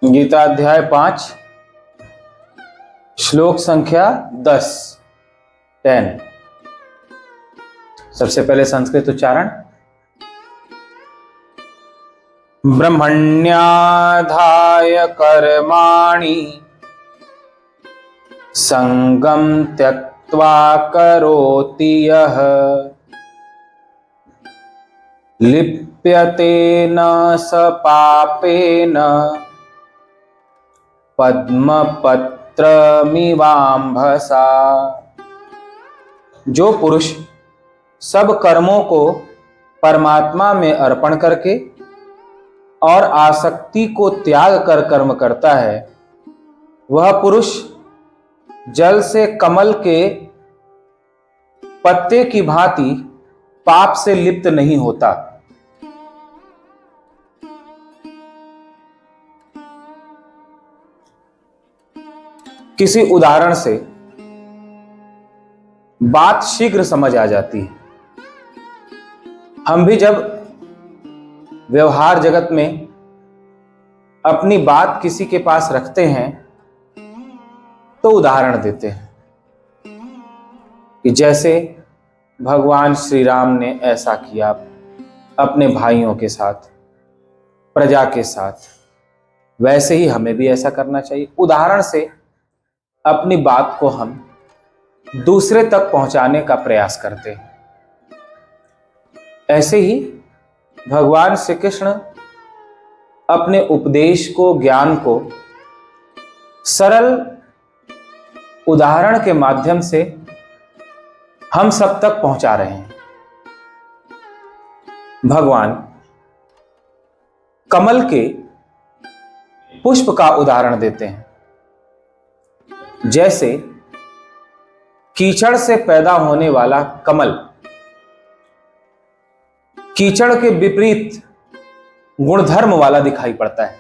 गीता अध्याय 5 श्लोक संख्या 10। सबसे पहले संस्कृत उच्चारण। ब्रह्मण्याधाय कर्माणि संगम त्यक्त्वा करोति यः लिप्यते न स पापेन पद्मपत्रमिवाम्भसा। जो पुरुष सब कर्मों को परमात्मा में अर्पण करके और आसक्ति को त्याग कर कर्म करता है, वह पुरुष जल से कमल के पत्ते की भांति पाप से लिप्त नहीं होता। किसी उदाहरण से बात शीघ्र समझ आ जाती है। हम भी जब व्यवहार जगत में अपनी बात किसी के पास रखते हैं तो उदाहरण देते हैं कि जैसे भगवान श्री राम ने ऐसा किया अपने भाइयों के साथ, प्रजा के साथ, वैसे ही हमें भी ऐसा करना चाहिए। उदाहरण से अपनी बात को हम दूसरे तक पहुंचाने का प्रयास करते हैं। ऐसे ही भगवान श्री कृष्ण अपने उपदेश को, ज्ञान को सरल उदाहरण के माध्यम से हम सब तक पहुंचा रहे हैं। भगवान कमल के पुष्प का उदाहरण देते हैं। जैसे कीचड़ से पैदा होने वाला कमल कीचड़ के विपरीत गुणधर्म वाला दिखाई पड़ता है।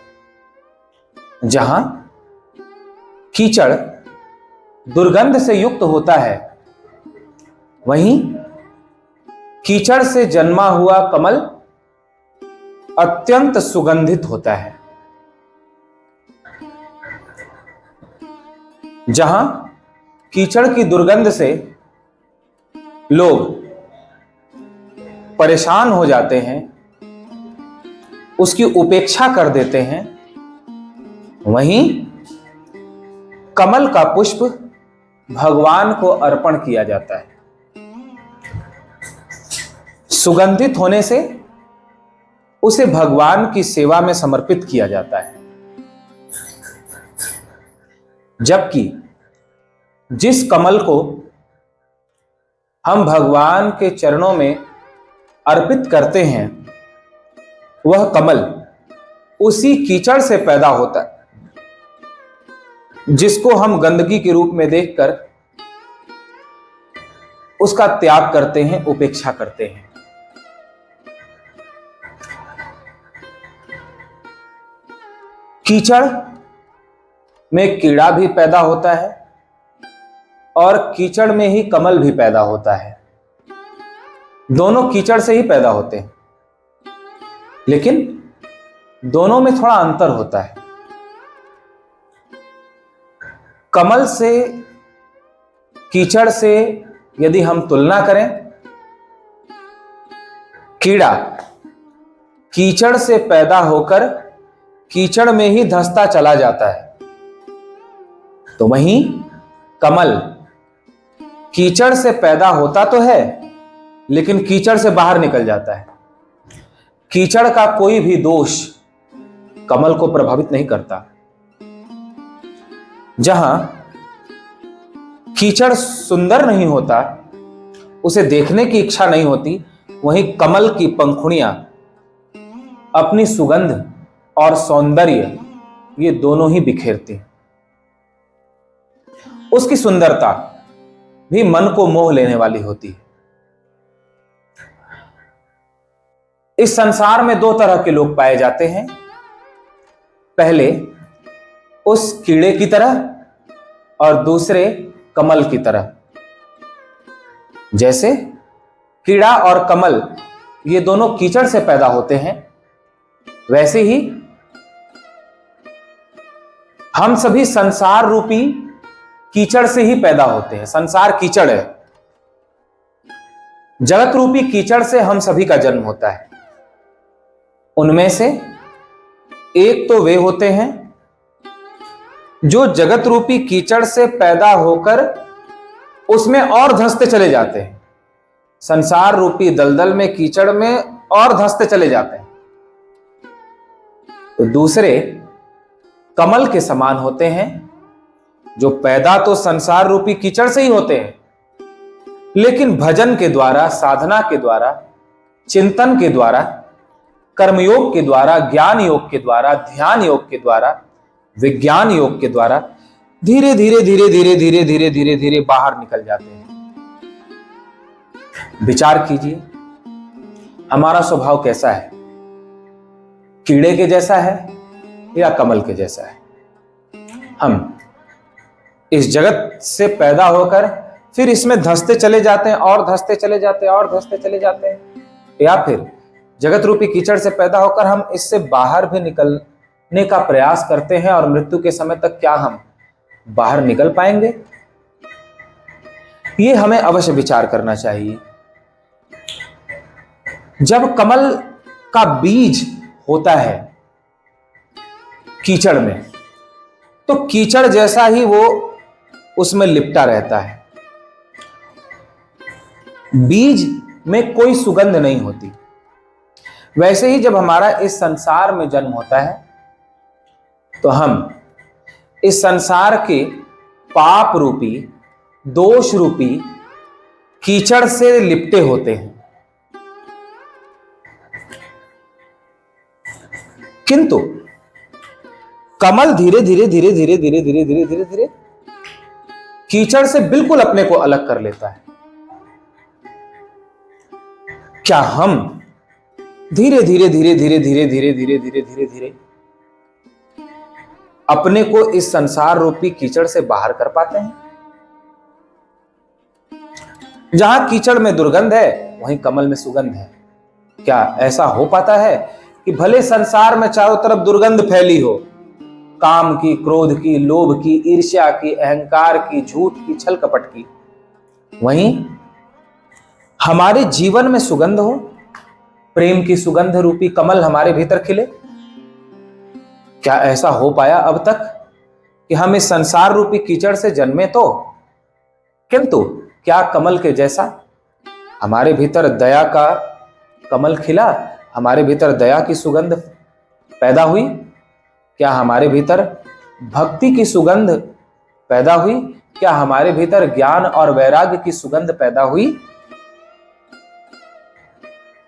जहां कीचड़ दुर्गंध से युक्त होता है, वहीं कीचड़ से जन्मा हुआ कमल अत्यंत सुगंधित होता है। जहां कीचड़ की दुर्गंध से लोग परेशान हो जाते हैं, उसकी उपेक्षा कर देते हैं, वहीं कमल का पुष्प भगवान को अर्पण किया जाता है। सुगंधित होने से उसे भगवान की सेवा में समर्पित किया जाता है। जबकि जिस कमल को हम भगवान के चरणों में अर्पित करते हैं, वह कमल उसी कीचड़ से पैदा होता है जिसको हम गंदगी के रूप में देखकर उसका त्याग करते हैं, उपेक्षा करते हैं। कीचड़ में कीड़ा भी पैदा होता है और कीचड़ में ही कमल भी पैदा होता है। दोनों कीचड़ से ही पैदा होते हैं, लेकिन दोनों में थोड़ा अंतर होता है। कमल से, कीचड़ से यदि हम तुलना करें, कीड़ा कीचड़ से पैदा होकर कीचड़ में ही धंसता चला जाता है, तो वहीं कमल कीचड़ से पैदा होता तो है लेकिन कीचड़ से बाहर निकल जाता है। कीचड़ का कोई भी दोष कमल को प्रभावित नहीं करता। जहां कीचड़ सुंदर नहीं होता, उसे देखने की इच्छा नहीं होती, वहीं कमल की पंखुड़ियां अपनी सुगंध और सौंदर्य ये दोनों ही बिखेरती हैं। उसकी सुंदरता भी मन को मोह लेने वाली होती है। इस संसार में दो तरह के लोग पाए जाते हैं। पहले उस कीड़े की तरह और दूसरे कमल की तरह। जैसे कीड़ा और कमल ये दोनों कीचड़ से पैदा होते हैं, वैसे ही हम सभी संसार रूपी कीचड़ से ही पैदा होते हैं। संसार कीचड़ है, जगत रूपी कीचड़ से हम सभी का जन्म होता है। उनमें से एक तो वे होते हैं जो जगत रूपी कीचड़ से पैदा होकर उसमें और धंसते चले जाते हैं, संसार रूपी दलदल में, कीचड़ में और धंसते चले जाते हैं। तो दूसरे कमल के समान होते हैं, जो पैदा तो संसार रूपी कीचड़ से ही होते हैं, लेकिन भजन के द्वारा, साधना के द्वारा, चिंतन के द्वारा, कर्मयोग के द्वारा, ज्ञान योग के द्वारा, ध्यान योग के द्वारा, विज्ञान योग के द्वारा धीरे धीरे धीरे धीरे धीरे धीरे धीरे धीरे बाहर निकल जाते हैं। विचार कीजिए, हमारा स्वभाव कैसा है? कीड़े के जैसा है या कमल के जैसा है? हम इस जगत से पैदा होकर फिर इसमें धंसते चले जाते हैं और धंसते चले जाते हैं और धंसते चले जाते हैं, या फिर जगत रूपी कीचड़ से पैदा होकर हम इससे बाहर भी निकलने का प्रयास करते हैं और मृत्यु के समय तक क्या हम बाहर निकल पाएंगे? ये हमें अवश्य विचार करना चाहिए। जब कमल का बीज होता है कीचड़ में, तो कीचड़ जैसा ही वो उसमें लिपटा रहता है। बीज में कोई सुगंध नहीं होती। वैसे ही जब हमारा इस संसार में जन्म होता है तो हम इस संसार के पाप रूपी, दोष रूपी कीचड़ से लिपटे होते हैं। किंतु कमल धीरे धीरे धीरे धीरे धीरे धीरे धीरे धीरे धीरे कीचड़ से बिल्कुल अपने को अलग कर लेता है। क्या हम धीरे धीरे धीरे धीरे धीरे धीरे धीरे धीरे धीरे धीरे अपने को इस संसार रूपी कीचड़ से बाहर कर पाते हैं? जहां कीचड़ में दुर्गंध है वहीं कमल में सुगंध है। क्या ऐसा हो पाता है कि भले संसार में चारों तरफ दुर्गंध फैली हो, काम की, क्रोध की, लोभ की, ईर्ष्या की, अहंकार की, झूठ की, छल कपट की, वहीं हमारे जीवन में सुगंध हो, प्रेम की सुगंध रूपी कमल हमारे भीतर खिले? क्या ऐसा हो पाया अब तक कि हम इस संसार रूपी कीचड़ से जन्मे तो, किंतु क्या कमल के जैसा हमारे भीतर दया का कमल खिला? हमारे भीतर दया की सुगंध पैदा हुई? क्या हमारे भीतर भक्ति की सुगंध पैदा हुई? क्या हमारे भीतर ज्ञान और वैराग्य की सुगंध पैदा हुई?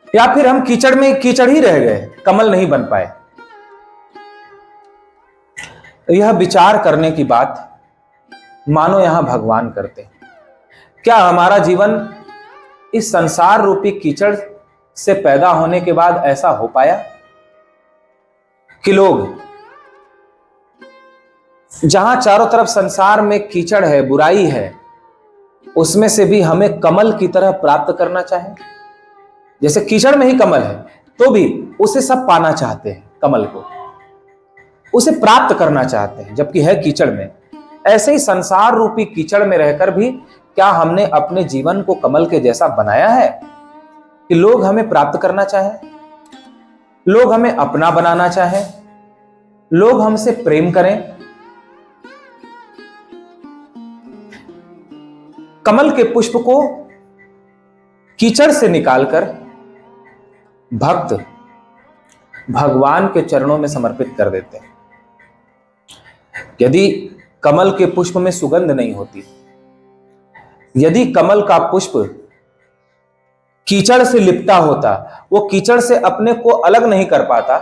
या फिर हम कीचड़ में कीचड़ ही रह गए, कमल नहीं बन पाए? यह विचार करने की बात मानो यहां भगवान करते हैं। क्या हमारा जीवन इस संसार रूपी कीचड़ से पैदा होने के बाद ऐसा हो पाया कि लोग, जहां चारों तरफ संसार में कीचड़ है, बुराई है, उसमें से भी हमें कमल की तरह प्राप्त करना चाहे? जैसे कीचड़ में ही कमल है तो भी उसे सब पाना चाहते हैं, कमल को उसे प्राप्त करना चाहते हैं, जबकि है कीचड़ में। ऐसे ही संसार रूपी कीचड़ में रहकर भी क्या हमने अपने जीवन को कमल के जैसा बनाया है कि लोग हमें प्राप्त करना चाहे, लोग हमें अपना बनाना चाहे, लोग हमसे प्रेम करें? कमल के पुष्प को कीचड़ से निकालकर भक्त भगवान के चरणों में समर्पित कर देते हैं। यदि कमल के पुष्प में सुगंध नहीं होती, यदि कमल का पुष्प कीचड़ से लिपटा होता, वो कीचड़ से अपने को अलग नहीं कर पाता,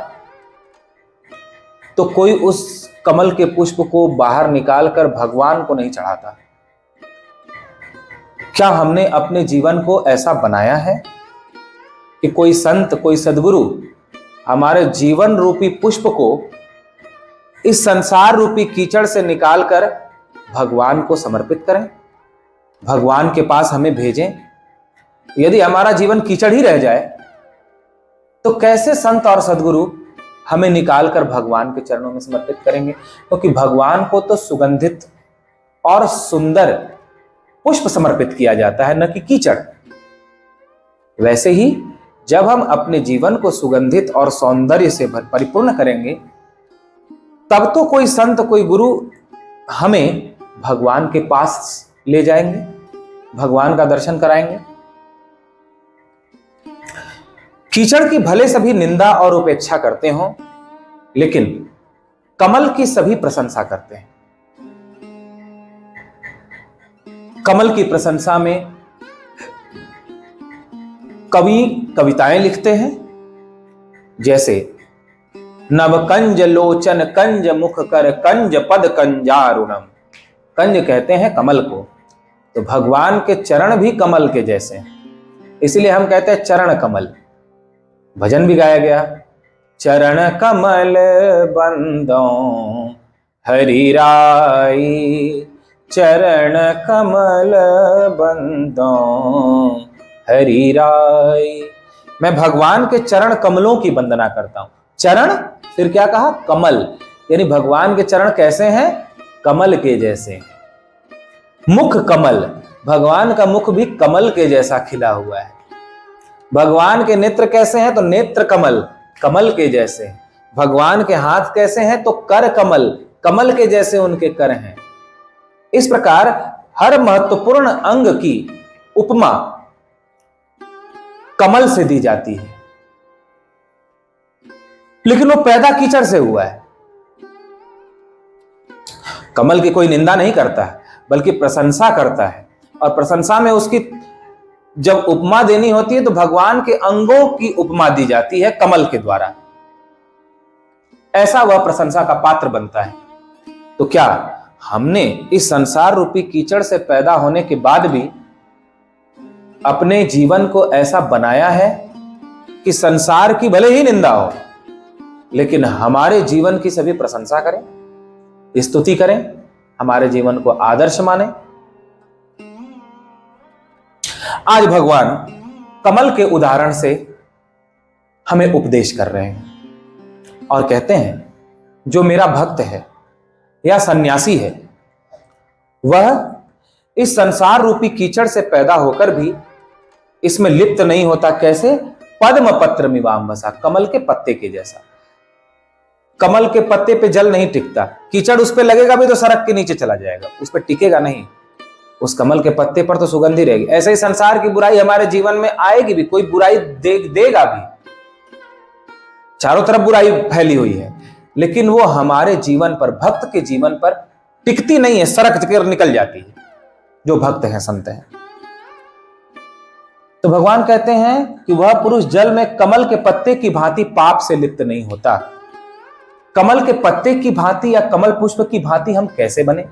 तो कोई उस कमल के पुष्प को बाहर निकालकर भगवान को नहीं चढ़ाता। क्या हमने अपने जीवन को ऐसा बनाया है कि कोई संत, कोई सद्गुरु हमारे जीवन रूपी पुष्प को इस संसार रूपी कीचड़ से निकालकर भगवान को समर्पित करें, भगवान के पास हमें भेजें? यदि हमारा जीवन कीचड़ ही रह जाए तो कैसे संत और सद्गुरु हमें निकालकर भगवान के चरणों में समर्पित करेंगे, क्योंकि भगवान को तो सुगंधित और सुंदर पुष्प समर्पित किया जाता है, न कि कीचड़। वैसे ही जब हम अपने जीवन को सुगंधित और सौंदर्य से परिपूर्ण करेंगे, तब तो कोई संत, कोई गुरु हमें भगवान के पास ले जाएंगे, भगवान का दर्शन कराएंगे। कीचड़ की भले सभी निंदा और उपेक्षा करते हों, लेकिन कमल की सभी प्रशंसा करते हैं। कमल की प्रशंसा में कवि कविताएं लिखते हैं, जैसे नव कंज लोचन कंज मुख कर कंज पद कंजारुणम। कंज कहते हैं कमल को, तो भगवान के चरण भी कमल के जैसे हैं, इसलिए हम कहते हैं चरण कमल। भजन भी गाया गया, चरण कमल बंदों हरि राई, चरण कमल बंदों हरि राई। मैं भगवान के चरण कमलों की वंदना करता हूं। चरण, फिर क्या कहा, कमल, यानी भगवान के चरण कैसे हैं, कमल के जैसे। मुख कमल, भगवान का मुख भी कमल के जैसा खिला हुआ है। भगवान के नेत्र कैसे हैं, तो नेत्र कमल, कमल के जैसे। भगवान के हाथ कैसे हैं, तो कर कमल, कमल के जैसे उनके कर हैं। इस प्रकार हर महत्वपूर्ण अंग की उपमा कमल से दी जाती है, लेकिन वो पैदा कीचड़ से हुआ है। कमल की कोई निंदा नहीं करता है, बल्कि प्रशंसा करता है, और प्रशंसा में उसकी जब उपमा देनी होती है तो भगवान के अंगों की उपमा दी जाती है कमल के द्वारा। ऐसा वह प्रशंसा का पात्र बनता है। तो क्या हमने इस संसार रूपी कीचड़ से पैदा होने के बाद भी अपने जीवन को ऐसा बनाया है कि संसार की भले ही निंदा हो, लेकिन हमारे जीवन की सभी प्रशंसा करें, स्तुति करें, हमारे जीवन को आदर्श माने? आज भगवान कमल के उदाहरण से हमें उपदेश कर रहे हैं और कहते हैं, जो मेरा भक्त है या सन्यासी है, वह इस संसार रूपी कीचड़ से पैदा होकर भी इसमें लिप्त नहीं होता। कैसे? पद्म पत्र मिवाम्भसा, कमल के पत्ते के जैसा। कमल के पत्ते पे जल नहीं टिकता, कीचड़ उस पे लगेगा भी तो सड़क के नीचे चला जाएगा, उस पे टिकेगा नहीं। उस कमल के पत्ते पर तो सुगंधी रहेगी। ऐसे ही संसार की बुराई हमारे जीवन में आएगी भी, कोई बुराई देगा भी, चारों तरफ बुराई फैली हुई है, लेकिन वो हमारे जीवन पर, भक्त के जीवन पर टिकती नहीं है, सरक कर निकल जाती है, जो भक्त हैं, संत हैं। तो भगवान कहते हैं कि वह पुरुष जल में कमल के पत्ते की भांति पाप से लिप्त नहीं होता। कमल के पत्ते की भांति या कमल पुष्प की भांति हम कैसे बने?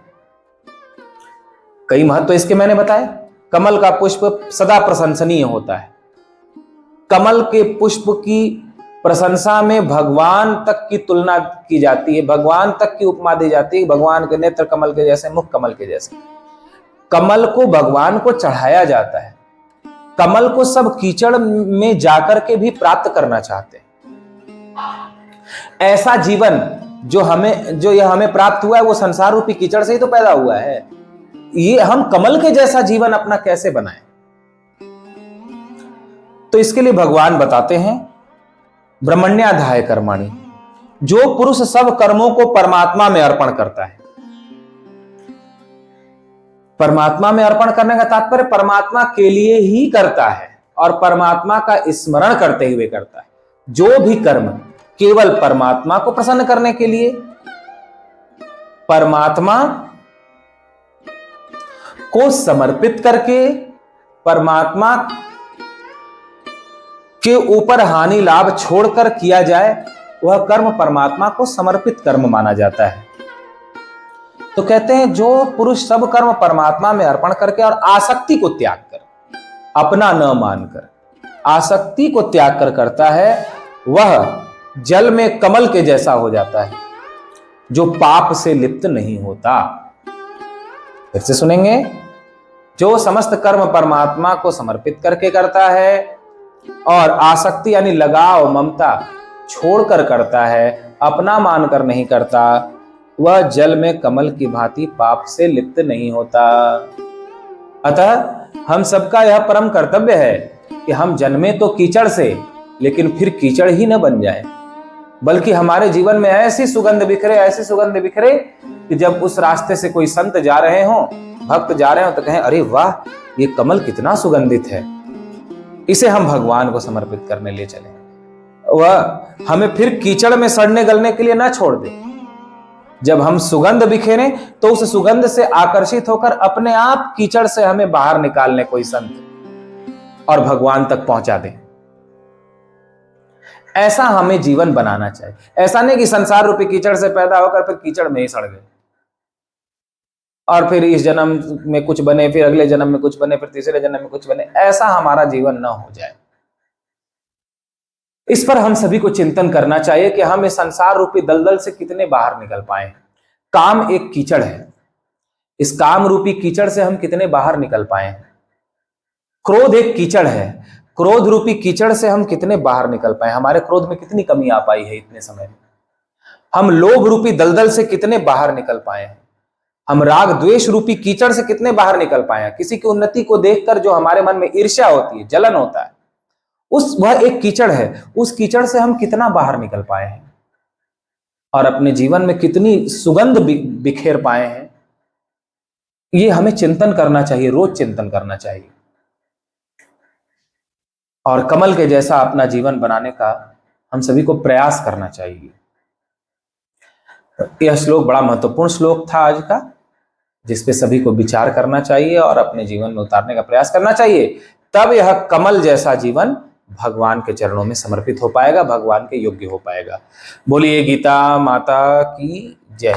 कई महत्व इसके मैंने बताए। कमल का पुष्प सदा प्रशंसनीय होता है। कमल के पुष्प की प्रशंसा में भगवान तक की तुलना की जाती है, भगवान तक की उपमा दी जाती है। भगवान के नेत्र कमल के जैसे, मुख कमल के जैसे। कमल को भगवान को चढ़ाया जाता है। कमल को सब कीचड़ में जाकर के भी प्राप्त करना चाहते हैं। ऐसा जीवन जो यह हमें प्राप्त हुआ है, वो संसार रूपी कीचड़ से ही तो पैदा हुआ है। ये हम कमल के जैसा जीवन अपना कैसे बनाएं? तो इसके लिए भगवान बताते हैं, ब्रह्मण्याधाय कर्माणि, जो पुरुष सब कर्मों को परमात्मा में अर्पण करता है। परमात्मा में अर्पण करने का तात्पर्य परमात्मा के लिए ही करता है और परमात्मा का स्मरण करते हुए करता है। जो भी कर्म केवल परमात्मा को प्रसन्न करने के लिए, परमात्मा को समर्पित करके, परमात्मा के ऊपर हानि लाभ छोड़कर किया जाए, वह कर्म परमात्मा को समर्पित कर्म माना जाता है। तो कहते हैं, जो पुरुष सब कर्म परमात्मा में अर्पण करके और आसक्ति को त्याग कर, अपना न मानकर आसक्ति को त्याग कर करता है, वह जल में कमल के जैसा हो जाता है, जो पाप से लिप्त नहीं होता। फिर से सुनेंगे, जो समस्त कर्म परमात्मा को समर्पित करके करता है और आसक्ति यानी लगाव, ममता छोड़कर करता है, अपना मानकर नहीं करता, वह जल में कमल की भांति पाप से लिप्त नहीं होता। अतः हम सबका यह परम कर्तव्य है कि हम जन्मे तो कीचड़ से, लेकिन फिर कीचड़ ही न बन जाए, बल्कि हमारे जीवन में ऐसी सुगंध बिखरे, ऐसी सुगंध बिखरे कि जब उस रास्ते से कोई संत जा रहे हों, भक्त जा रहे हो, तो कहें अरे वाह, ये कमल कितना सुगंधित है, इसे हम भगवान को समर्पित करने ले चले। वह हमें फिर कीचड़ में सड़ने गलने के लिए ना छोड़ दे। जब हम सुगंध बिखेरे तो उस सुगंध से आकर्षित होकर अपने आप कीचड़ से हमें बाहर निकालने कोई संत और भगवान तक पहुंचा दे। ऐसा हमें जीवन बनाना चाहिए। ऐसा नहीं कि संसार रूपी कीचड़ से पैदा होकर फिर कीचड़ में ही सड़ गए और फिर इस जन्म में कुछ बने, फिर अगले जन्म में कुछ बने, फिर तीसरे जन्म में कुछ बने। ऐसा हमारा जीवन न हो जाए। इस पर हम सभी को चिंतन करना चाहिए कि हम इस संसार रूपी दलदल से कितने बाहर निकल पाए। काम एक कीचड़ है, इस काम रूपी कीचड़ से हम कितने बाहर निकल पाए। क्रोध एक कीचड़ है, क्रोध रूपी कीचड़ से हम कितने बाहर निकल पाए। हमारे क्रोध में कितनी कमी आ पाई है इतने समय में। हम लोभ रूपी दलदल से कितने बाहर निकल पाए हैं। हम राग द्वेष रूपी कीचड़ से कितने बाहर निकल पाए हैं। किसी की उन्नति को देखकर जो हमारे मन में ईर्ष्या होती है, जलन होता है, वह एक कीचड़ है। उस कीचड़ से हम कितना बाहर निकल पाए हैं और अपने जीवन में कितनी सुगंध बिखेर पाए हैं। ये हमें चिंतन करना चाहिए, रोज चिंतन करना चाहिए और कमल के जैसा अपना जीवन बनाने का हम सभी को प्रयास करना चाहिए। यह श्लोक बड़ा महत्वपूर्ण श्लोक था आज का, जिस पे सभी को विचार करना चाहिए और अपने जीवन में उतारने का प्रयास करना चाहिए। तब यह कमल जैसा जीवन भगवान के चरणों में समर्पित हो पाएगा, भगवान के योग्य हो पाएगा। बोलिए गीता माता की जय।